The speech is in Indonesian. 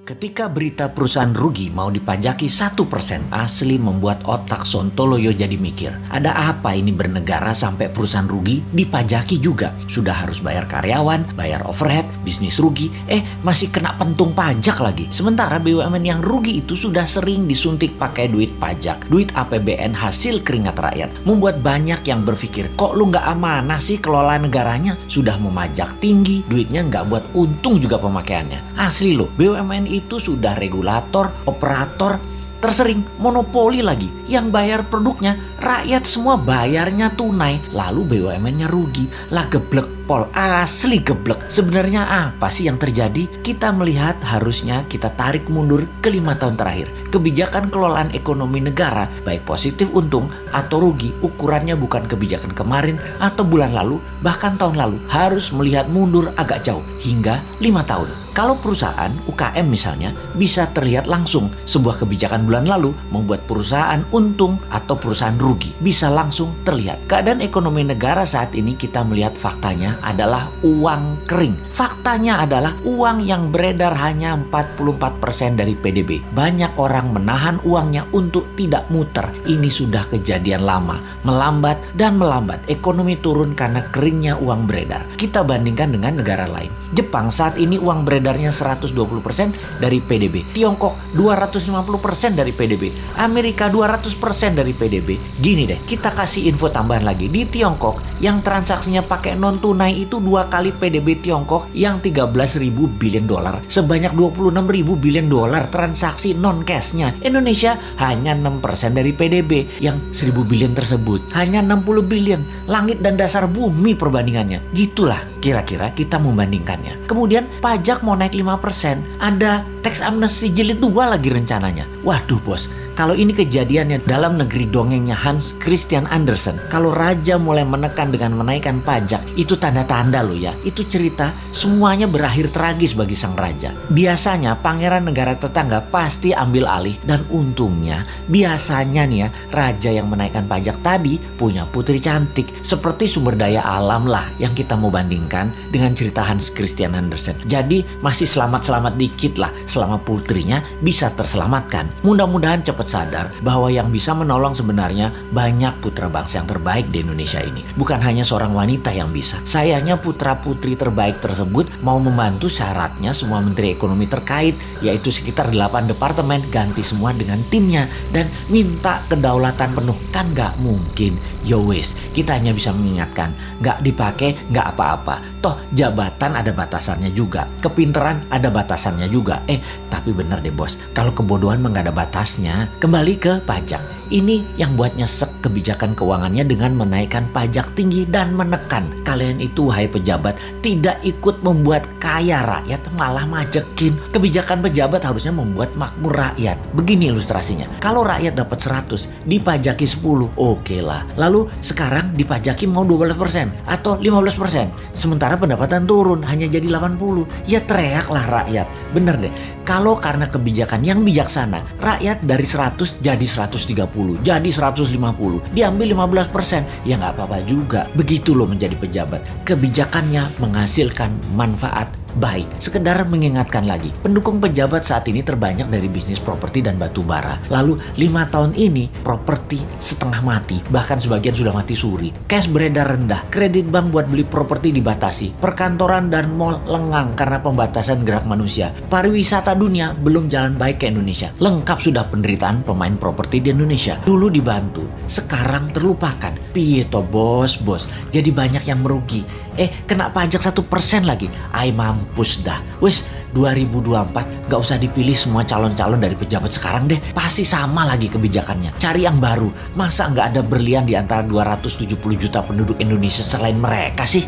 Ketika berita perusahaan rugi mau dipajaki 1% asli membuat otak Sontoloyo jadi mikir. Ada apa ini bernegara sampai perusahaan rugi dipajaki juga? Sudah harus bayar karyawan, bayar overhead, bisnis rugi, masih kena pentung pajak lagi. Sementara BUMN yang rugi itu sudah sering disuntik pakai duit pajak, duit APBN hasil keringat rakyat. Membuat banyak yang berpikir, kok lu nggak amanah sih kelola negaranya? Sudah memajak tinggi, duitnya nggak buat untung juga pemakaiannya. Asli loh, BUMN itu sudah regulator, operator, tersering monopoli lagi. Yang bayar produknya, rakyat semua bayarnya tunai. Lalu BUMN-nya rugi. Lah geblek pol, asli geblek. Sebenarnya apa sih yang terjadi? Kita melihat harusnya kita tarik mundur ke 5 tahun terakhir. Kebijakan kelolaan ekonomi negara, baik positif untung atau rugi, ukurannya bukan kebijakan kemarin atau bulan lalu, bahkan tahun lalu. Harus melihat mundur agak jauh, hingga 5 tahun. Kalau perusahaan UKM misalnya bisa terlihat langsung sebuah kebijakan bulan lalu membuat perusahaan untung atau perusahaan rugi. Bisa langsung terlihat. Keadaan ekonomi negara saat ini kita melihat faktanya adalah uang kering. Faktanya adalah uang yang beredar hanya 44% dari PDB. Banyak orang menahan uangnya untuk tidak muter. Ini sudah kejadian lama. Melambat dan melambat. Ekonomi turun karena keringnya uang beredar. Kita bandingkan dengan negara lain. Jepang saat ini uang beredarnya 120% dari PDB. Tiongkok 250% dari PDB. Amerika 200% dari PDB. Gini deh, kita kasih info tambahan lagi. Di Tiongkok yang transaksinya pakai non tunai itu 2 kali PDB Tiongkok yang 13.000 billion dolar. Sebanyak 26.000 billion dolar transaksi non cashnya. Indonesia hanya 6% dari PDB yang 1.000 billion tersebut. Hanya 60 billion. Langit dan dasar bumi perbandingannya. Gitulah kira-kira kita membandingkannya. Kemudian pajak mau naik 5%. Ada tax amnesty jilid 2 lagi rencananya. Waduh bos, kalau ini kejadiannya dalam negeri dongengnya Hans Christian Andersen, kalau raja mulai menekan dengan menaikkan pajak, itu tanda-tanda loh ya. Itu cerita semuanya berakhir tragis bagi sang raja. Biasanya pangeran negara tetangga pasti ambil alih, dan untungnya biasanya nih ya, raja yang menaikkan pajak tadi punya putri cantik. Seperti sumber daya alam lah yang kita mau bandingkan dengan cerita Hans Christian Andersen. Jadi masih selamat-selamat dikit lah selama putrinya bisa terselamatkan. Mudah-mudahan cepat sadar bahwa yang bisa menolong sebenarnya banyak putra bangsa yang terbaik di Indonesia ini. Bukan hanya seorang wanita yang bisa. Sayangnya putra-putri terbaik tersebut mau membantu syaratnya semua menteri ekonomi terkait, yaitu sekitar 8 departemen, ganti semua dengan timnya dan minta kedaulatan penuh. Kan gak mungkin. Yo wes, kita hanya bisa mengingatkan, gak dipakai gak apa-apa. Toh jabatan ada batasannya juga, kepinteran ada batasannya juga. Tapi bener deh bos, kalau kebodohan mah gak ada batasnya. Kembali ke pajak. Ini yang buat nyesek kebijakan keuangannya dengan menaikkan pajak tinggi dan menekan. Kalian itu wahai pejabat tidak ikut membuat kaya rakyat, malah majekin. Kebijakan pejabat harusnya membuat makmur rakyat. Begini ilustrasinya. Kalau rakyat dapat 100, dipajaki 10, oke lah. Lalu sekarang dipajaki mau 12% atau 15%. Sementara pendapatan turun hanya jadi 80. Ya teriaklah rakyat. Bener deh. Kalau karena kebijakan yang bijaksana, rakyat dari 100 jadi 130, jadi 150, diambil 15%, ya nggak apa-apa juga. Begitu loh menjadi pejabat. Kebijakannya menghasilkan manfaat baik. Sekedar mengingatkan lagi, pendukung pejabat saat ini terbanyak dari bisnis properti dan batu bara. Lalu 5 tahun ini properti setengah mati, bahkan sebagian sudah mati suri. Cash beredar rendah, kredit bank buat beli properti dibatasi, perkantoran dan mal lengang karena pembatasan gerak manusia. Pariwisata dunia belum jalan baik ke Indonesia. Lengkap sudah penderitaan pemain properti di Indonesia. Dulu dibantu, sekarang terlupakan. Piye toh bos, jadi banyak yang merugi. Kena pajak 1% lagi. Mampus dah. Wes 2024 gak usah dipilih semua calon-calon dari pejabat sekarang deh. Pasti sama lagi kebijakannya. Cari yang baru. Masa gak ada berlian di antara 270 juta penduduk Indonesia selain mereka sih?